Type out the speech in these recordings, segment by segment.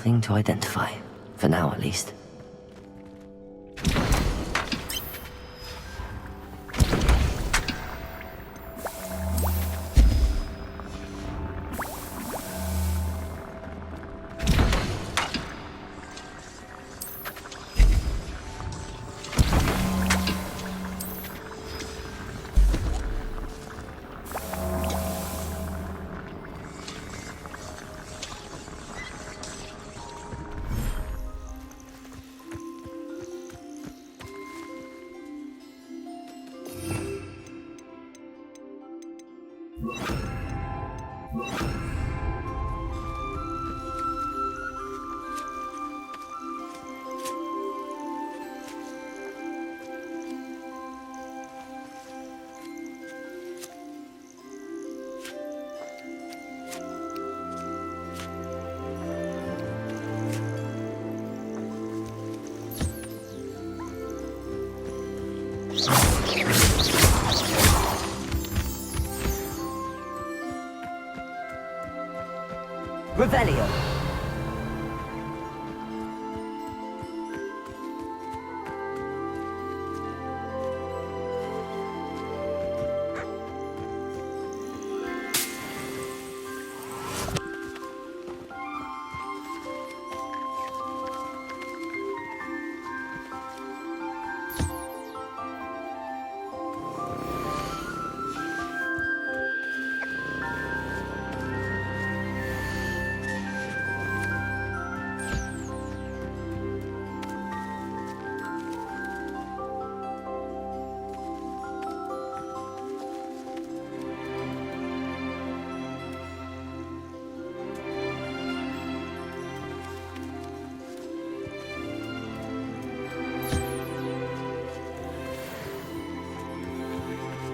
Nothing to identify, for now at least. Revelio.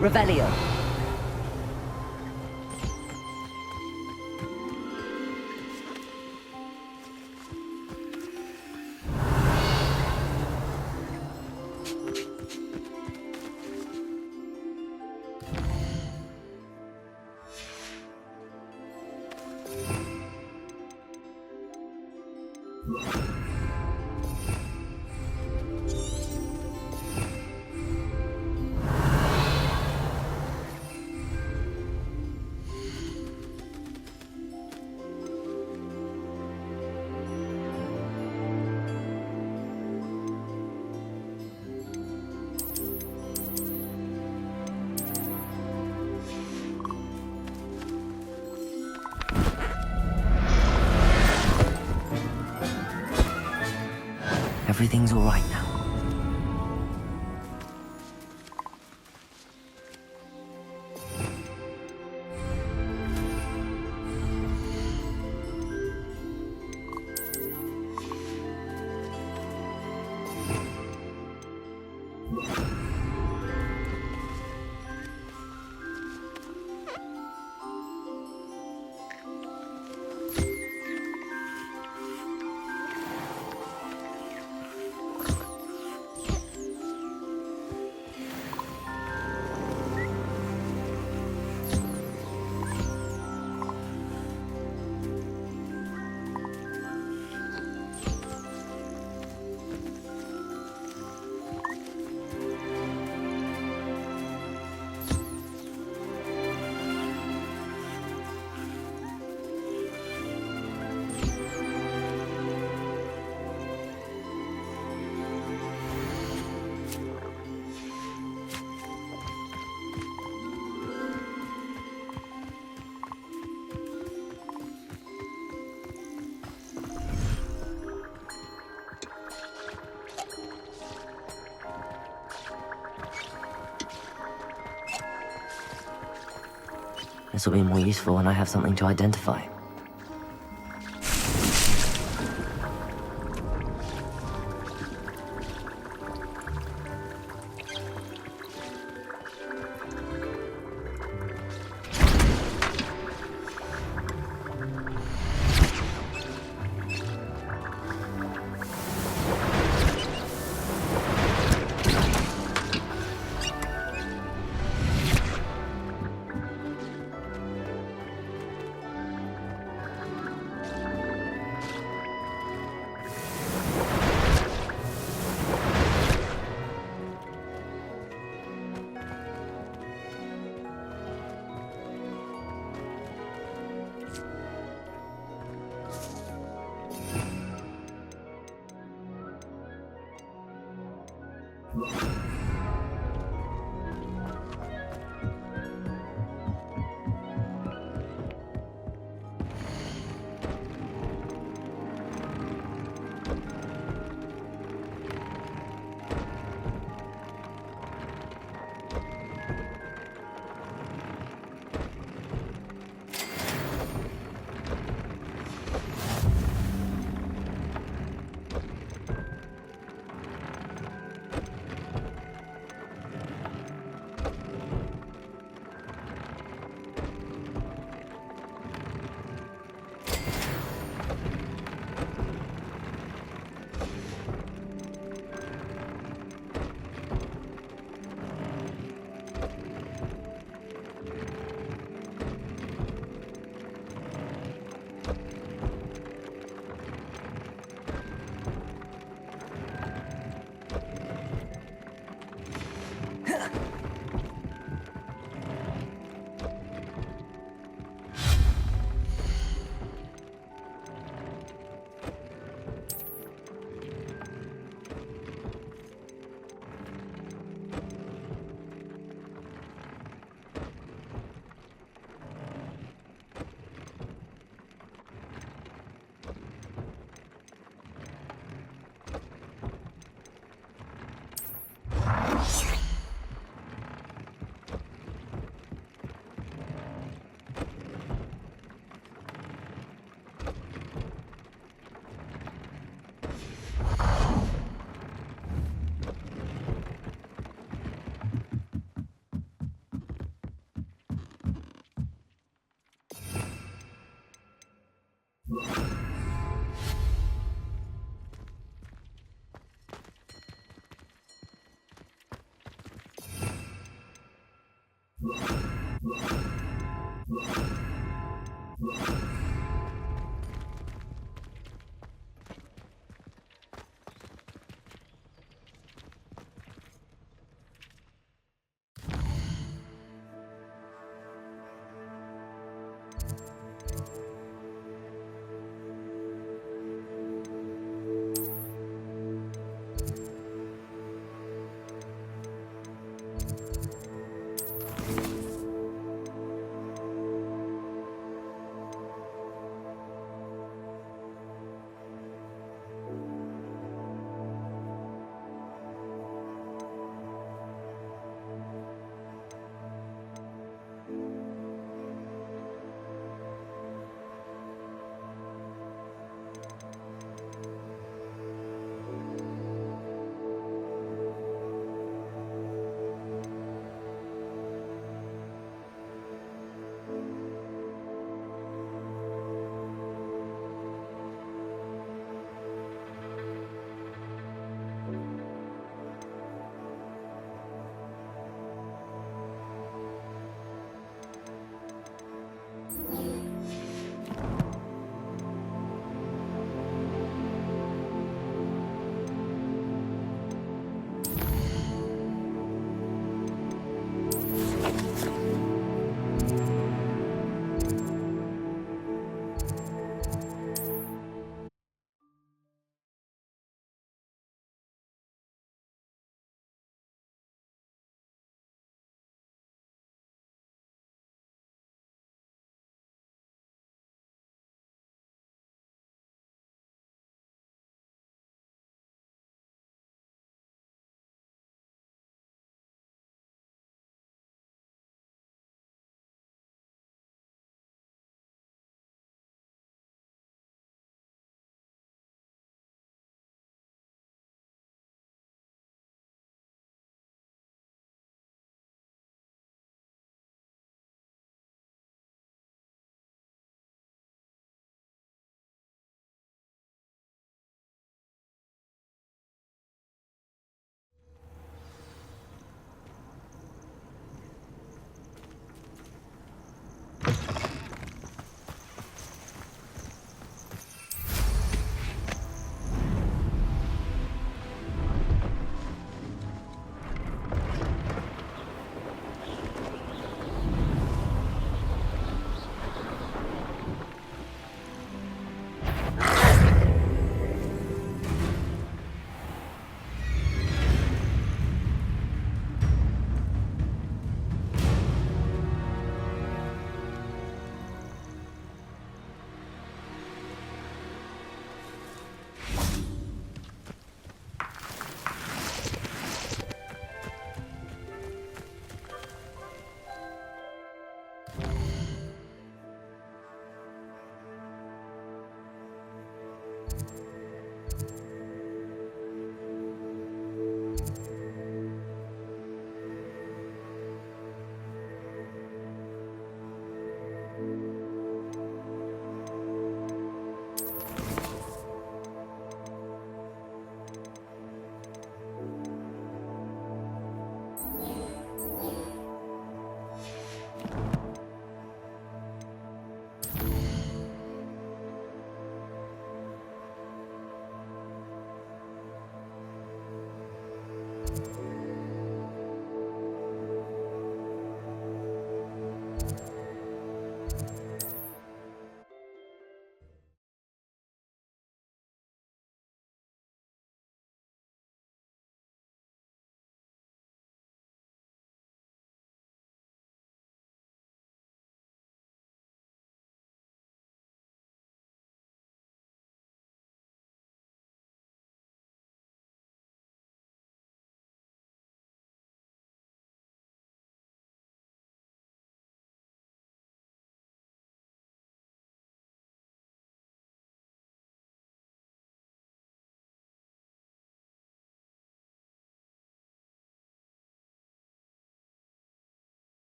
Revelio. Everything's all right now. This will be more useful when I have something to identify.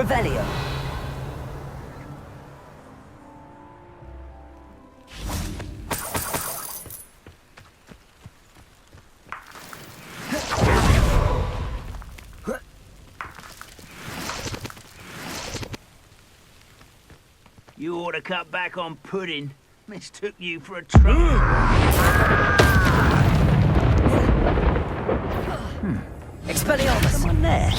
Revelio. You ought to cut back on pudding. Mistook you for a troll. Expelliarmus. Someone there.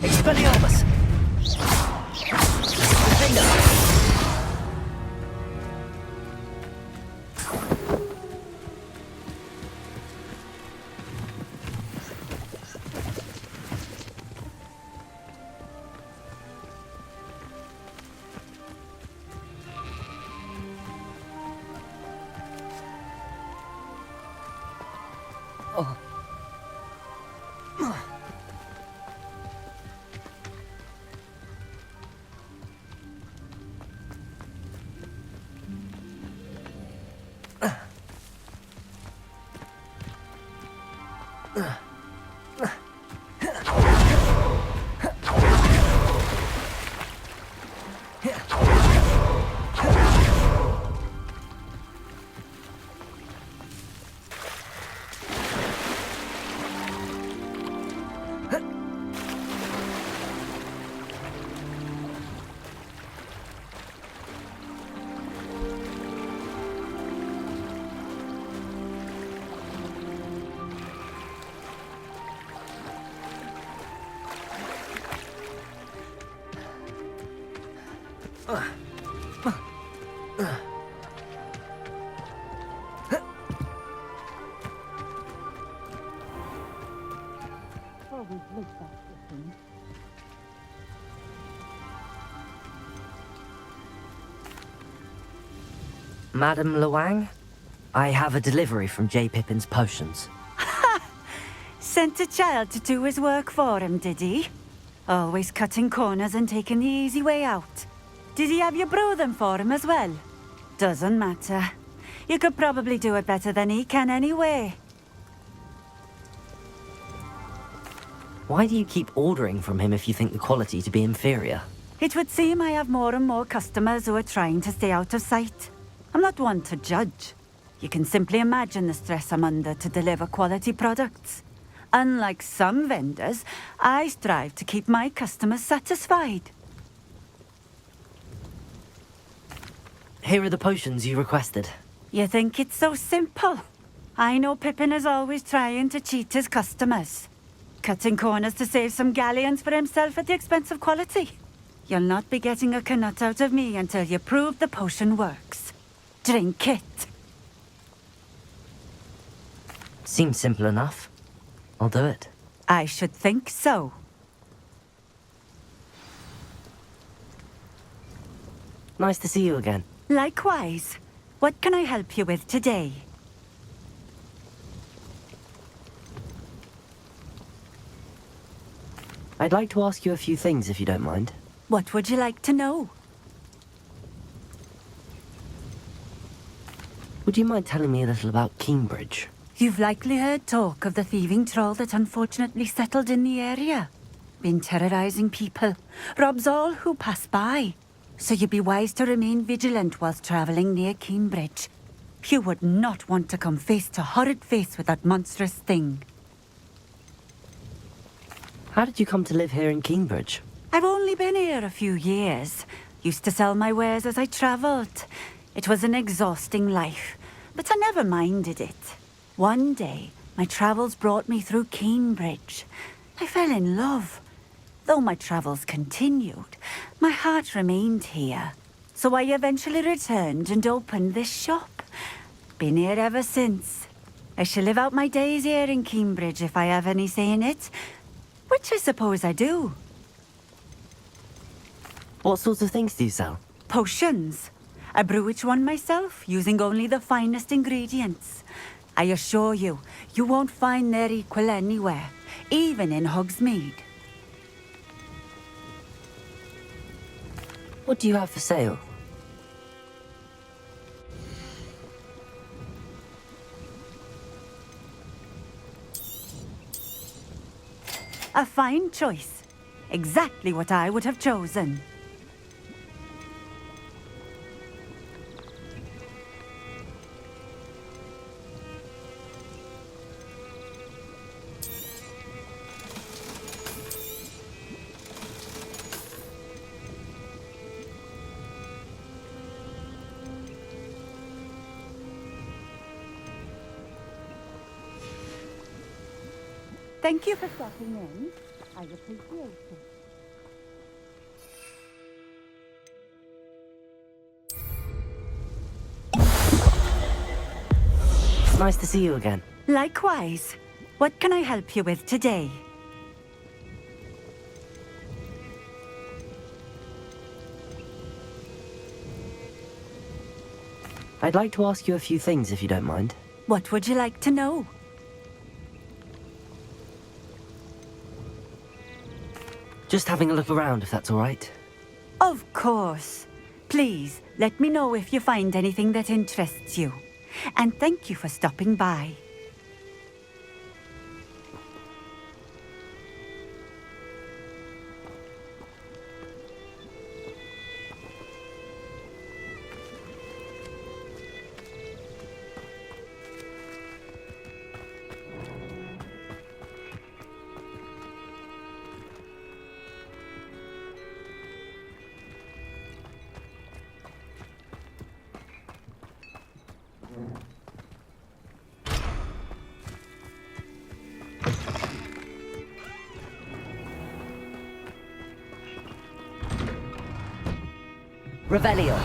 Expelliarmus. Oh. Madam Luang, I have a delivery from J. Pippin's potions. Sent a child to do his work for him, did he? Always cutting corners and taking the easy way out. Did he have you brew them for him as well? Doesn't matter. You could probably do it better than he can anyway. Why do you keep ordering from him if you think the quality to be inferior? It would seem I have more and more customers who are trying to stay out of sight. I'm not one to judge. You can simply imagine the stress I'm under to deliver quality products. Unlike some vendors, I strive to keep my customers satisfied. Here are the potions you requested. You think it's so simple? I know Pippin is always trying to cheat his customers. Cutting corners to save some galleons for himself at the expense of quality. You'll not be getting a canut out of me until you prove the potion works. Drink it. Seems simple enough. I'll do it. I should think so. Nice to see you again. Likewise. What can I help you with today? I'd like to ask you a few things if you don't mind. What would you like to know? Would you mind telling me a little about Cambridge? You've likely heard talk of the thieving troll that unfortunately settled in the area. Been terrorizing people, robs all who pass by. So you'd be wise to remain vigilant whilst traveling near Cambridge. You would not want to come face to horrid face with that monstrous thing. How did you come to live here in Cambridge? I've only been here a few years. Used to sell my wares as I travelled. It was an exhausting life, but I never minded it. One day, my travels brought me through Cambridge. I fell in love. Though my travels continued, my heart remained here. So I eventually returned and opened this shop. Been here ever since. I shall live out my days here in Cambridge if I have any say in it. Which I suppose I do. What sorts of things do you sell? Potions. I brew each one myself, using only the finest ingredients. I assure you, you won't find their equal anywhere, even in Hogsmeade. What do you have for sale? A fine choice. Exactly what I would have chosen. Thank you for stopping in. I appreciate it. It's nice to see you again. Likewise. What can I help you with today? I'd like to ask you a few things if you don't mind. What would you like to know? Just having a look around, if that's all right. Of course. Please, let me know if you find anything that interests you. And thank you for stopping by. Revelio.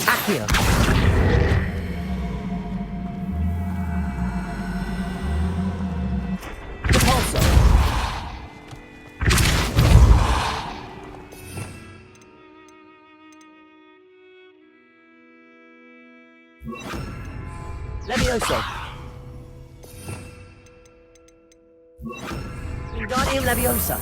Accio. Repulso. Levioso. Wingardium Leviosa.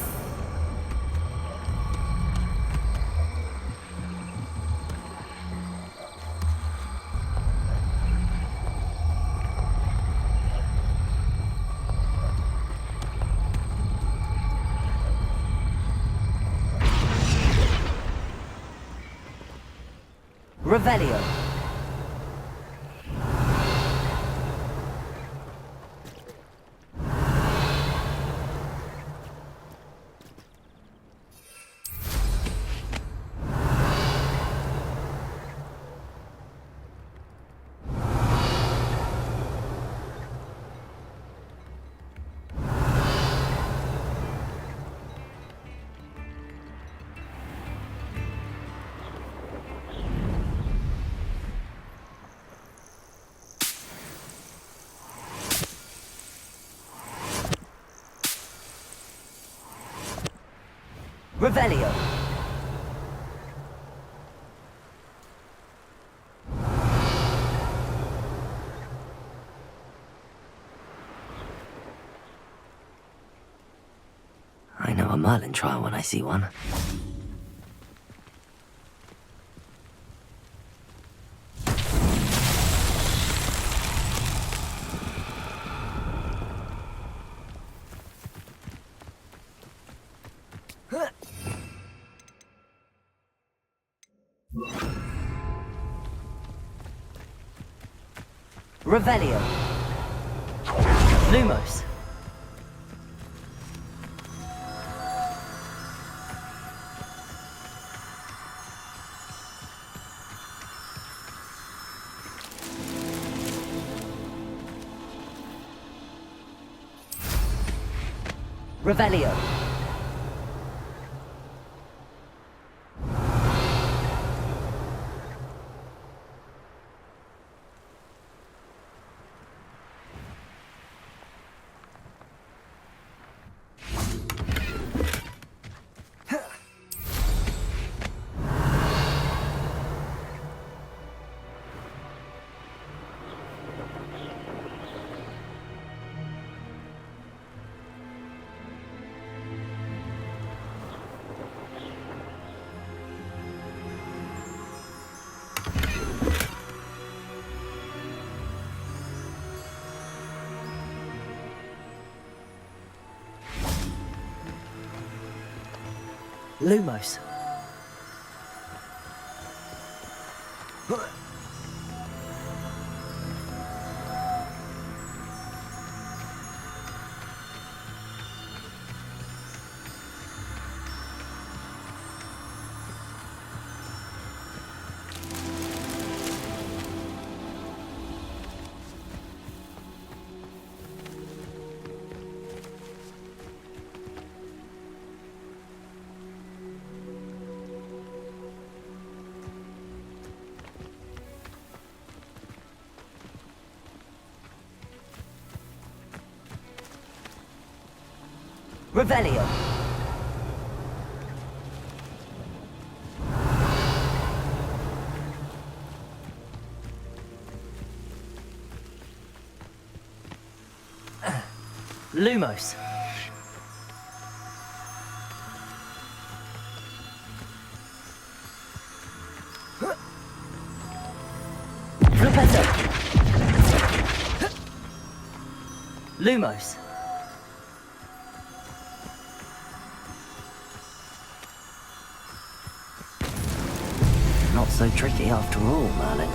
Revelio. Revelio. I know a Merlin trial when I see one. Revelio. Lumos. Revelio. Lumos. Revelio. Lumos. Flipetto. Lumos. Not so tricky after all, Merlin.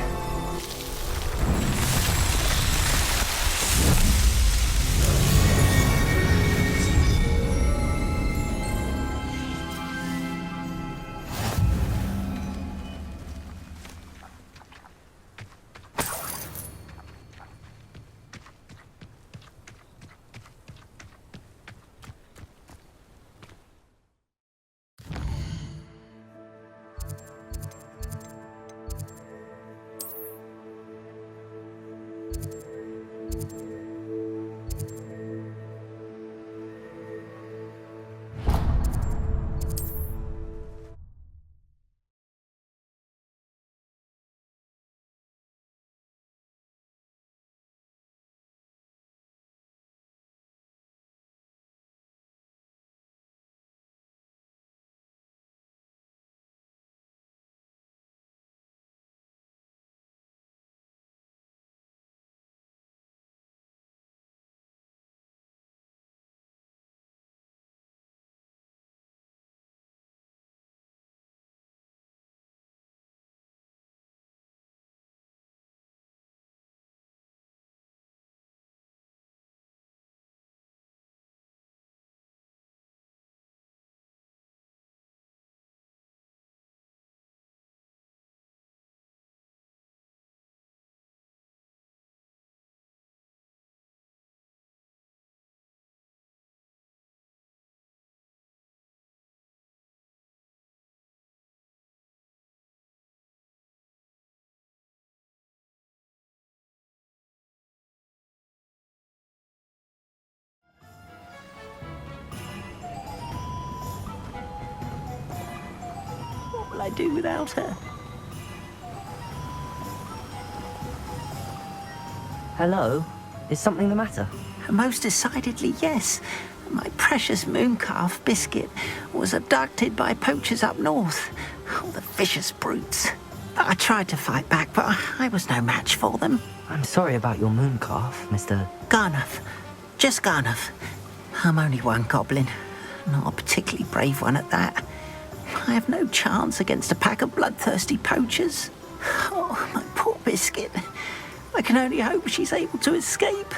What will I do without her? Hello? Is something the matter? Most decidedly, yes. My precious mooncalf, Biscuit, was abducted by poachers up north. Oh, the vicious brutes. I tried to fight back, but I was no match for them. I'm sorry about your mooncalf, Mr. Garnuff. Just Garnuff. I'm only one goblin. Not a particularly brave one at that. I have no chance against a pack of bloodthirsty poachers. Oh, my poor Biscuit. I can only hope she's able to escape.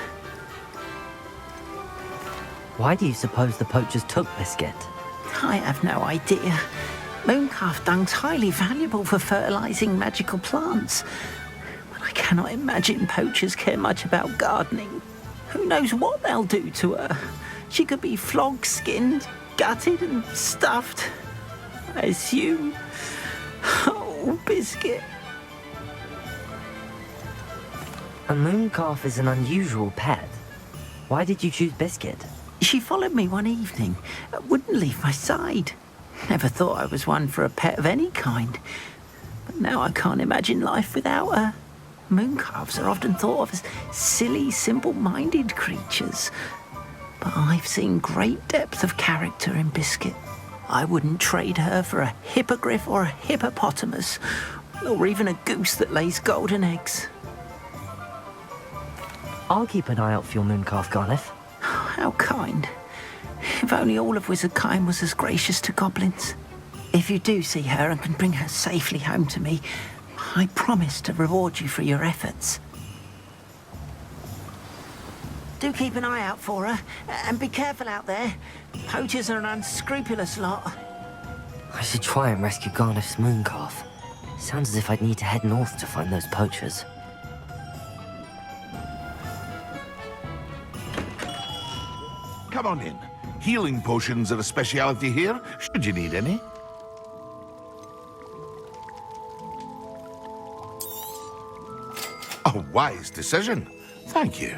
Why do you suppose the poachers took Biscuit? I have no idea. Mooncalf dung's highly valuable for fertilizing magical plants. But I cannot imagine poachers care much about gardening. Who knows what they'll do to her? She could be flogged, skinned, gutted and stuffed. I assume. Oh, Biscuit. A mooncalf is an unusual pet. Why did you choose Biscuit? She followed me one evening, wouldn't leave my side. Never thought I was one for a pet of any kind. But now I can't imagine life without her. Mooncalves are often thought of as silly, simple-minded creatures. But I've seen great depth of character in Biscuit. I wouldn't trade her for a hippogriff or a hippopotamus, or even a goose that lays golden eggs. I'll keep an eye out for your mooncalf, Garneth. How kind. If only all of Wizardkind was as gracious to goblins. If you do see her and can bring her safely home to me, I promise to reward you for your efforts. Do keep an eye out for her, and be careful out there. Poachers are an unscrupulous lot. I should try and rescue Garneth's mooncalf. Sounds as if I'd need to head north to find those poachers. Come on in. Healing potions are a speciality here, should you need any. A wise decision. Thank you.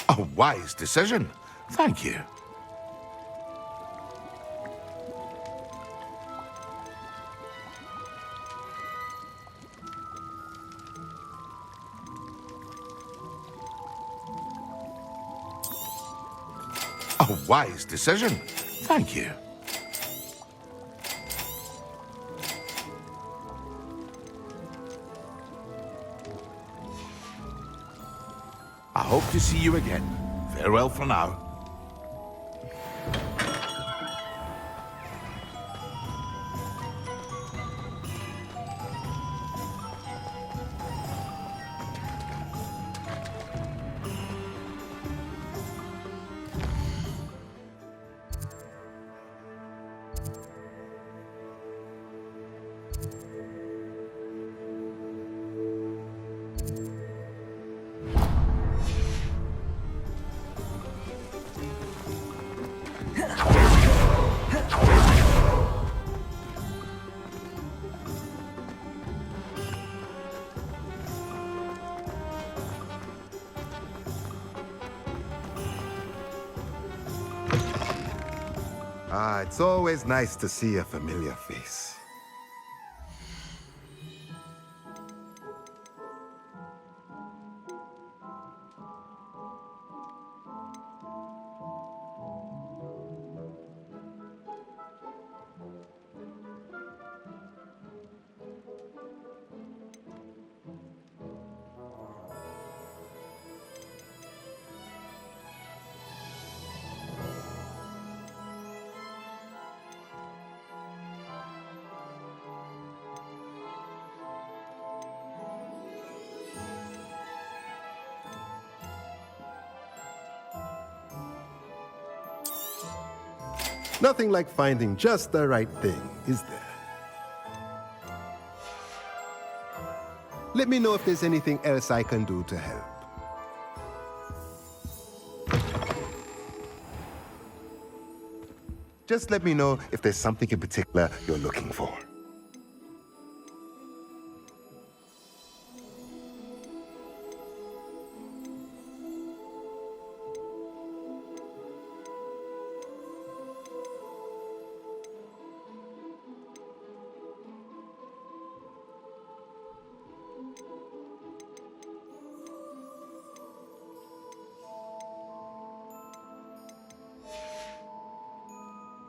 A wise decision. Thank you. A wise decision. Thank you. I hope to see you again. Farewell for now. It's always nice to see a familiar face. Nothing like finding just the right thing, is there? Let me know if there's anything else I can do to help. Just let me know if there's something in particular you're looking for.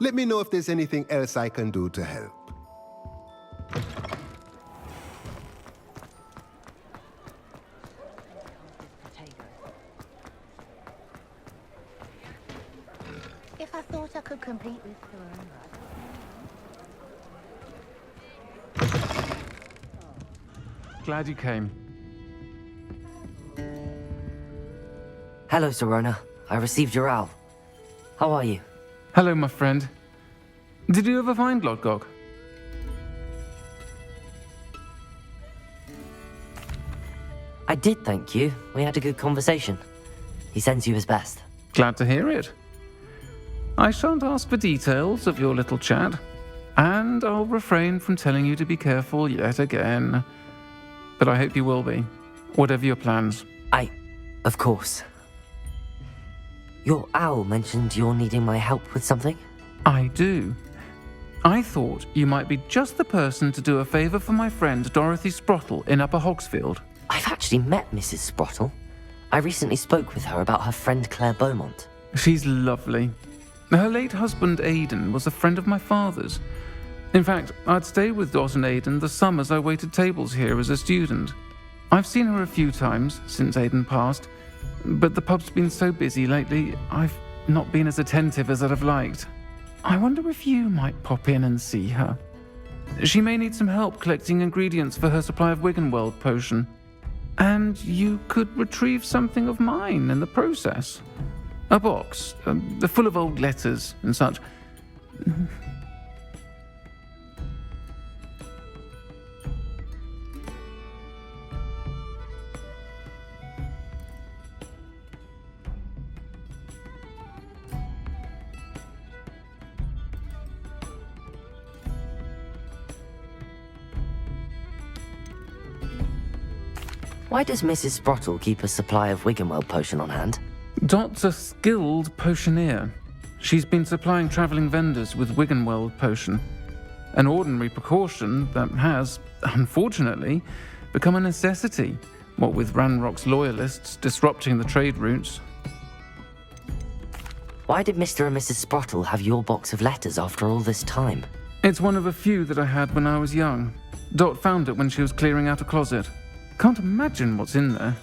Let me know if there's anything else I can do to help. If I thought I could compete with her. Glad you came. Hello, Serona. I received your owl. How are you? Hello, my friend. Did you ever find Lodgok? I did, thank you. We had a good conversation. He sends you his best. Glad to hear it. I shan't ask for details of your little chat, and I'll refrain from telling you to be careful yet again. But I hope you will be, whatever your plans. Of course. Your owl mentioned you're needing my help with something? I do. I thought you might be just the person to do a favour for my friend Dorothy Sprottle in Upper Hogsfield. I've actually met Mrs. Sprottle. I recently spoke with her about her friend Claire Beaumont. She's lovely. Her late husband Aidan was a friend of my father's. In fact, I'd stay with Dot and Aidan the summers I waited tables here as a student. I've seen her a few times since Aidan passed, but the pub's been so busy lately, I've not been as attentive as I'd have liked. I wonder if you might pop in and see her. She may need some help collecting ingredients for her supply of Wiggenweld potion. And you could retrieve something of mine in the process. A box, full of old letters and such. Why does Mrs. Sprottle keep a supply of Wiggenweld potion on hand? Dot's a skilled potioneer. She's been supplying travelling vendors with Wiggenweld potion. An ordinary precaution that has, unfortunately, become a necessity, what with Ranrock's loyalists disrupting the trade routes. Why did Mr. and Mrs. Sprottle have your box of letters after all this time? It's one of a few that I had when I was young. Dot found it when she was clearing out a closet. Can't imagine what's in there.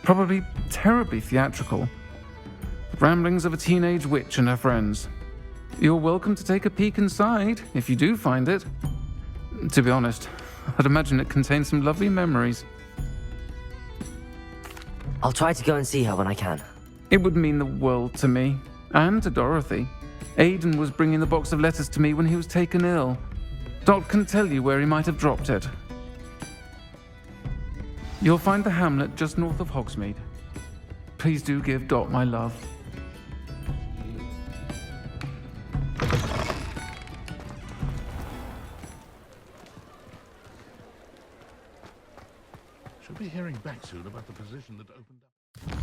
Probably terribly theatrical. The ramblings of a teenage witch and her friends. You're welcome to take a peek inside, if you do find it. To be honest, I'd imagine it contains some lovely memories. I'll try to go and see her when I can. It would mean the world to me, and to Dorothy. Aidan was bringing the box of letters to me when he was taken ill. Dot can tell you where he might have dropped it. You'll find the hamlet just north of Hogsmeade. Please do give Dot my love. Should be hearing back soon about the position that opened up.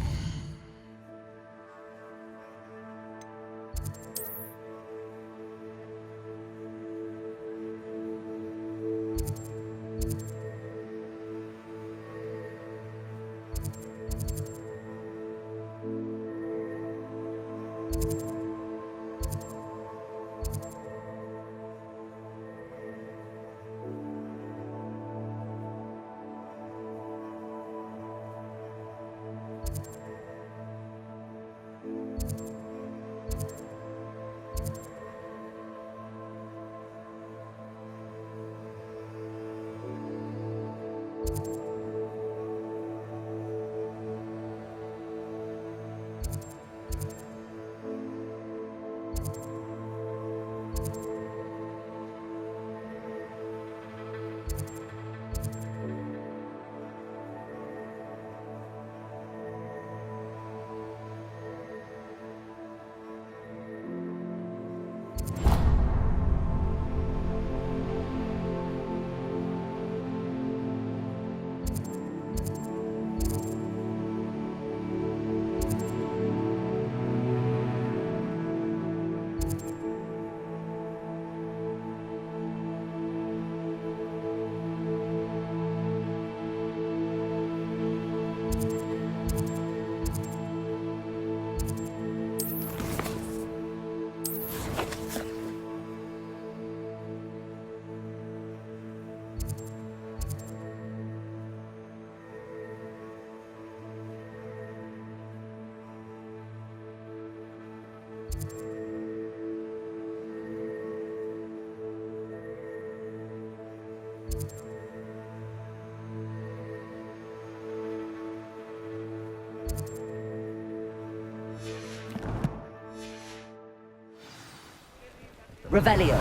Revelio.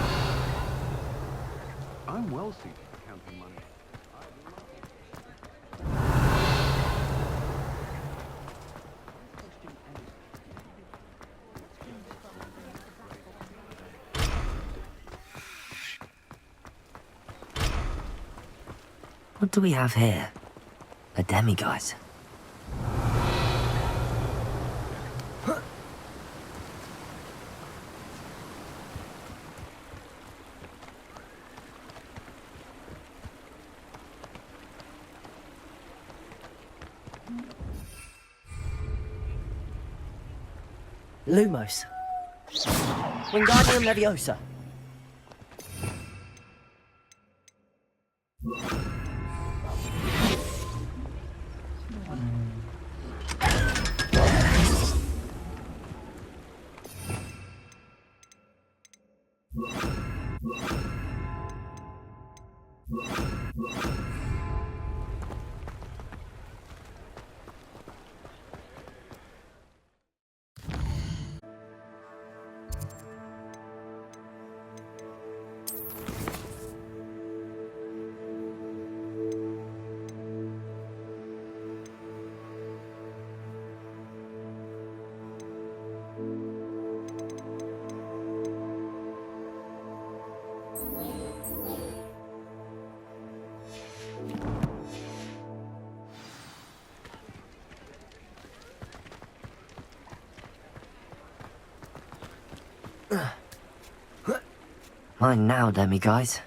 I'm well seated counting money. What do we have here? A demiguise. Lumos. Wingardium Leviosa. Mine now, demiguise.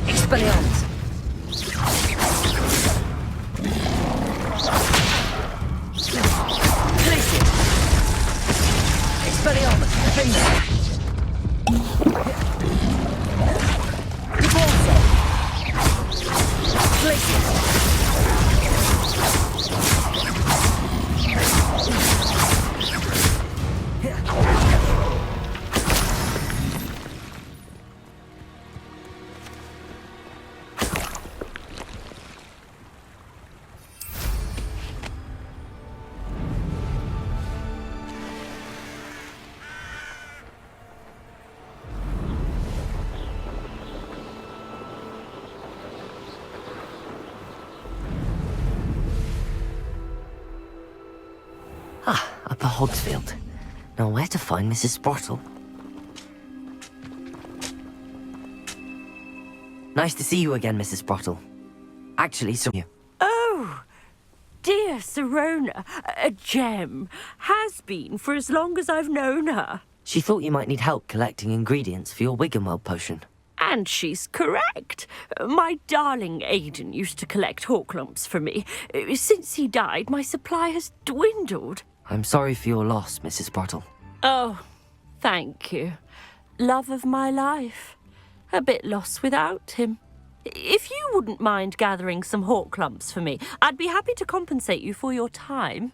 Expelliarmus. Glacier. Expelliarmus. Defender. Repulsor. Glacier. Upper Hogsfield. Now where to find Mrs. Sprottle? Nice to see you again, Mrs. Sprottle. Actually, so you. Oh, dear Serona, a gem. Has been for as long as I've known her. She thought you might need help collecting ingredients for your Wiggenweld potion. And she's correct. My darling Aidan used to collect hawk lumps for me. Since he died, my supply has dwindled. I'm sorry for your loss, Mrs. Sprottle. Oh, thank you. Love of my life. A bit lost without him. If you wouldn't mind gathering some hawk lumps for me, I'd be happy to compensate you for your time.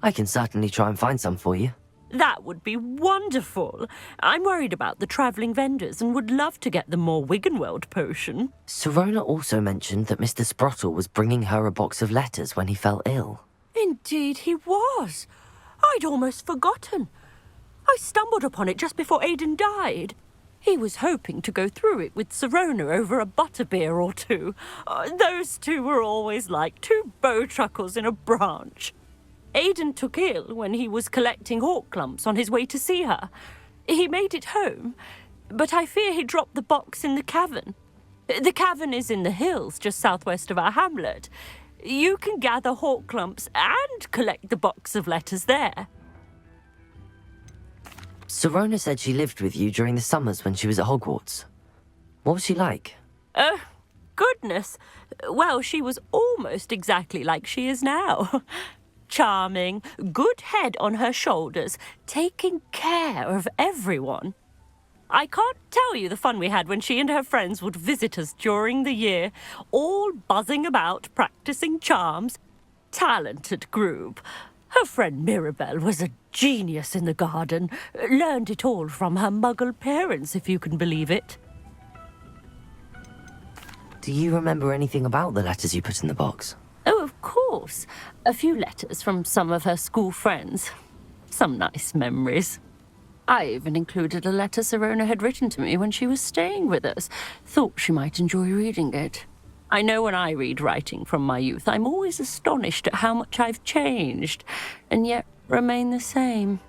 I can certainly try and find some for you. That would be wonderful. I'm worried about the travelling vendors and would love to get them more Wiggenweld potion. Sirona also mentioned that Mr. Sprottle was bringing her a box of letters when he fell ill. Indeed he was. I'd almost forgotten. I stumbled upon it just before Aidan died. He was hoping to go through it with Sirona over a butterbeer or two. Those two were always like two bowtruckles in a branch. Aidan took ill when he was collecting hawk clumps on his way to see her. He made it home, but I fear he dropped the box in the cavern. The cavern is in the hills just southwest of our hamlet. You can gather hawk clumps and collect the box of letters there. Sirona said she lived with you during the summers when she was at Hogwarts. What was she like? Goodness. Well, she was almost exactly like she is now. Charming, good head on her shoulders, taking care of everyone. I can't tell you the fun we had when she and her friends would visit us during the year, all buzzing about, practicing charms. Talented group. Her friend Mirabelle was a genius in the garden. Learned it all from her muggle parents, if you can believe it. Do you remember anything about the letters you put in the box? Oh, of course. A few letters from some of her school friends. Some nice memories. I even included a letter Sirona had written to me when she was staying with us. Thought she might enjoy reading it. I know when I read writing from my youth, I'm always astonished at how much I've changed, and yet remain the same.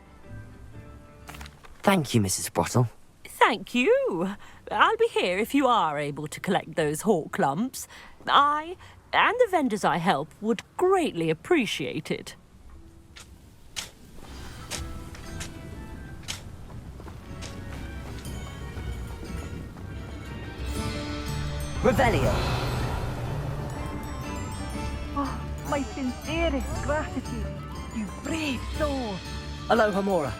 Thank you, Mrs. Sprottle. Thank you. I'll be here if you are able to collect those hawk lumps. I, and the vendors I help, would greatly appreciate it. Revelio. Oh, my sincerest gratitude, you brave soul. Aloha, Mora.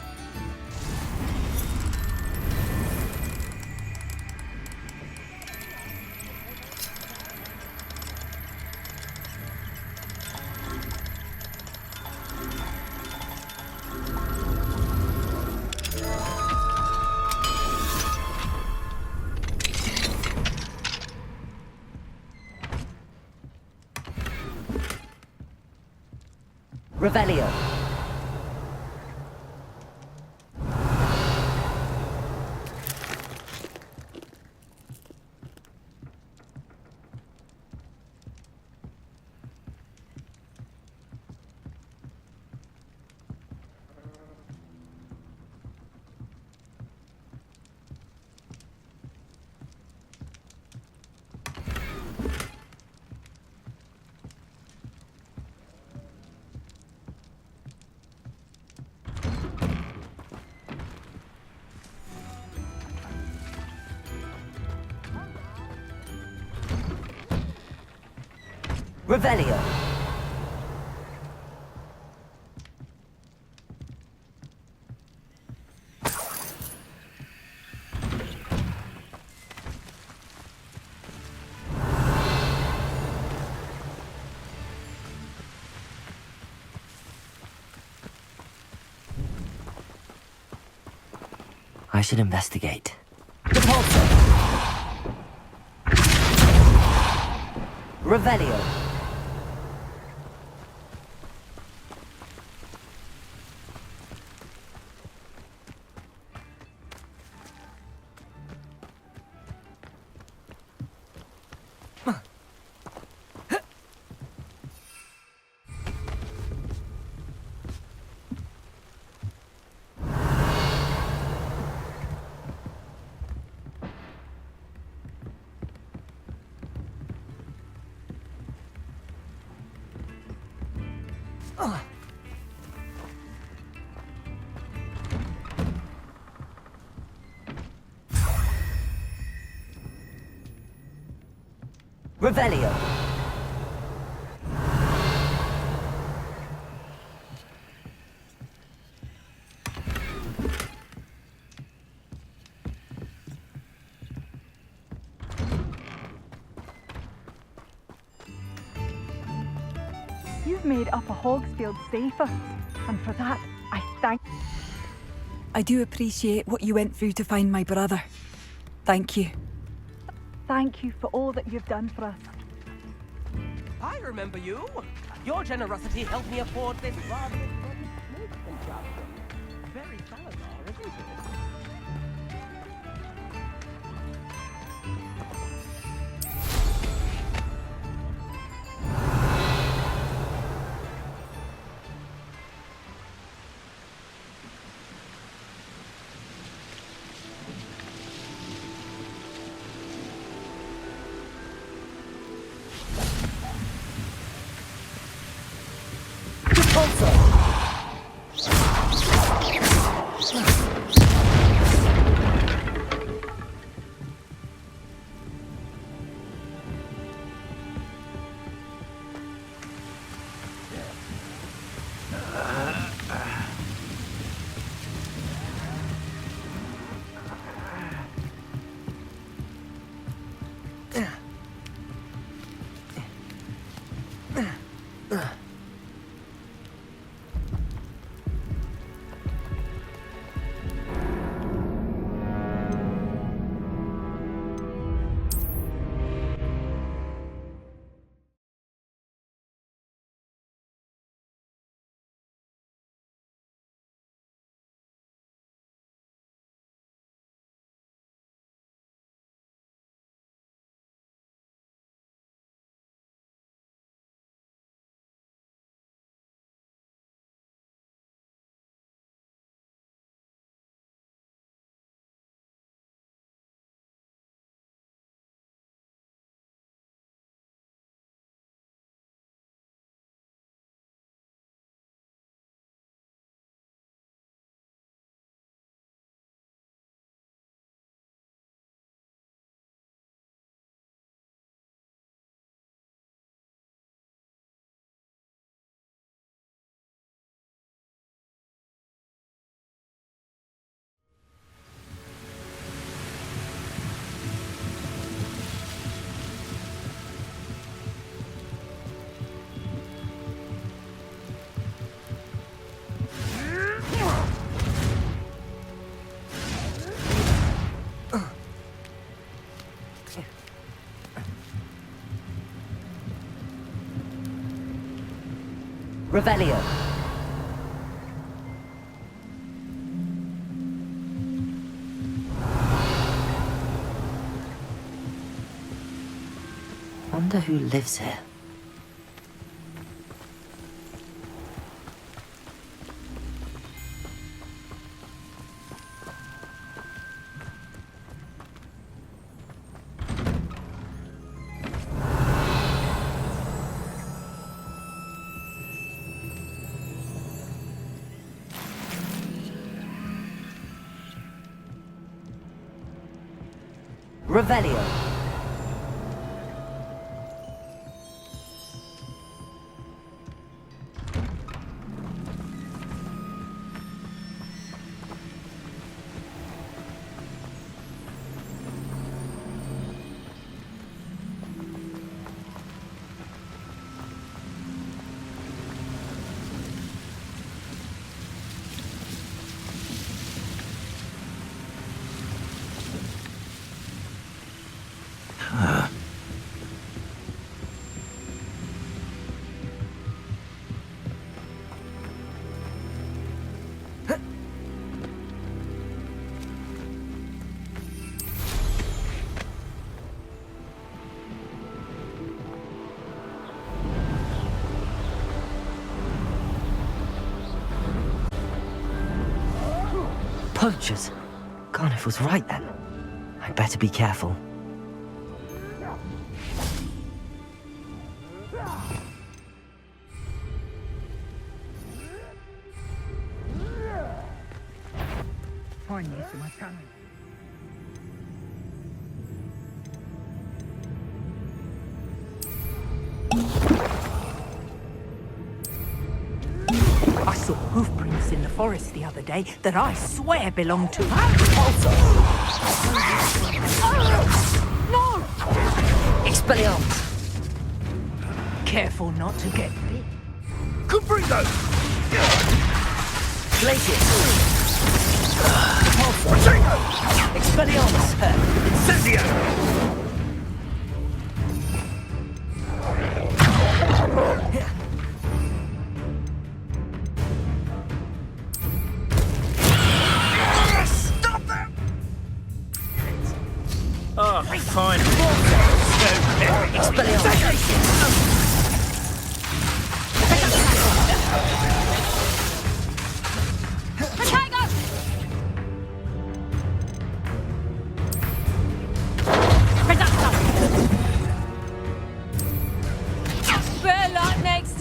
Revelio. Revelio. I should investigate. Repulsor. Revelio. Revelio. You've made Upper Hogsfield safer, and for that, I thank... I do appreciate what you went through to find my brother. Thank you. Thank you for all that you've done for us. I remember you. Your generosity helped me afford this rather expensive snake contraption. Very Salazar, isn't it? Revelio. Wonder who lives here. Revelio. Poachers. Garniff was right then. I'd better be careful. I saw hoofprints in the forest the other day that I swear belong to... No! Expelliarmus! Careful not to get bit. Confringo! Glacius! Expelliarmus! Incendio! Stop them! Oh, fine. Expelliarmus!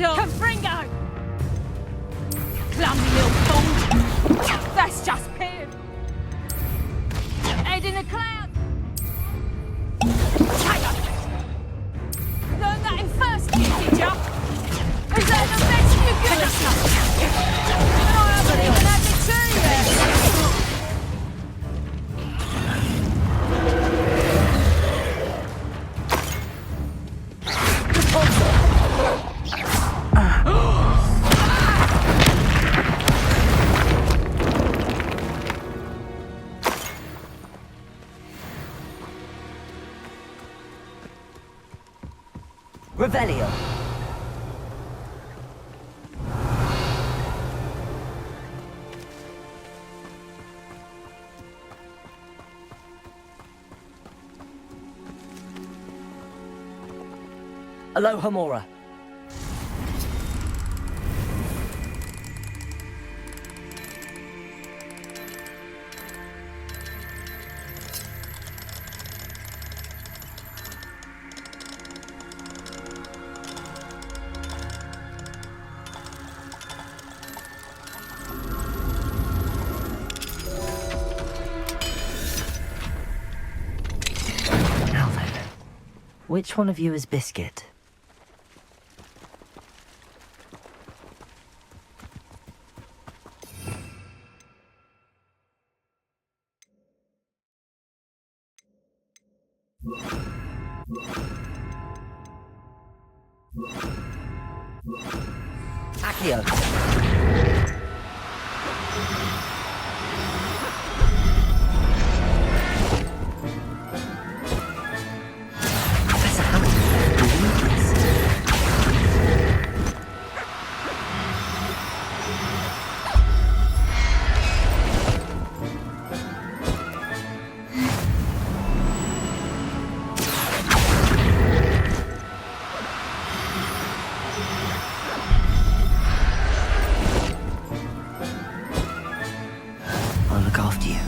Confringo! Clumsy little fool! That's just pin! Head in the cloud! Learn that in first year, did ya? Is that the best you could have? I haven't even had the two yet! Revelio. Aloha Mora. Which one of you is Biscuit? Accio. I'll look after you.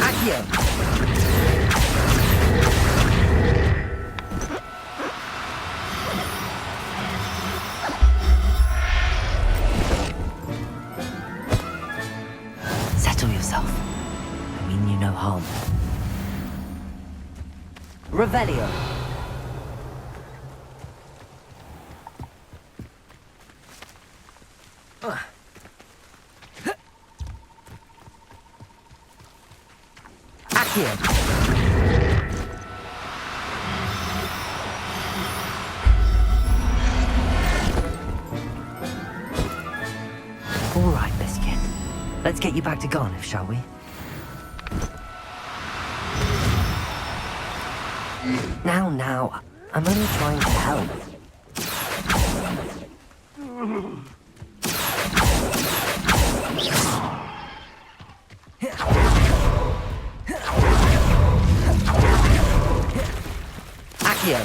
Accio. Settle yourself. I mean you no harm. Revelio. Accio. All right, Biscuit. Let's get you back to Garniff, shall we? Now, I'm only trying to help. Accio.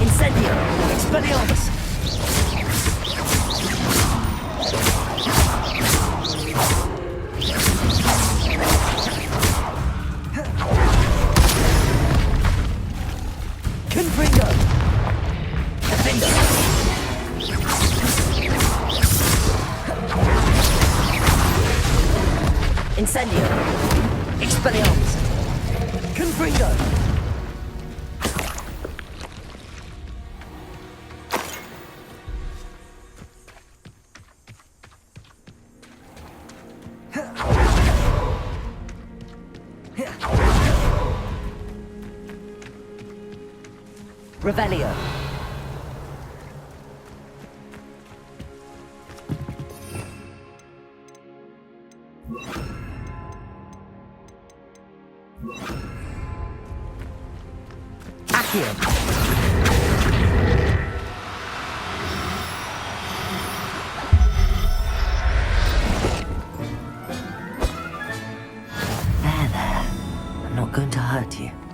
Incendio! Expelliarmus! Confringo! Defender! Incendio! Revelio. Accio. There. I'm not going to hurt you.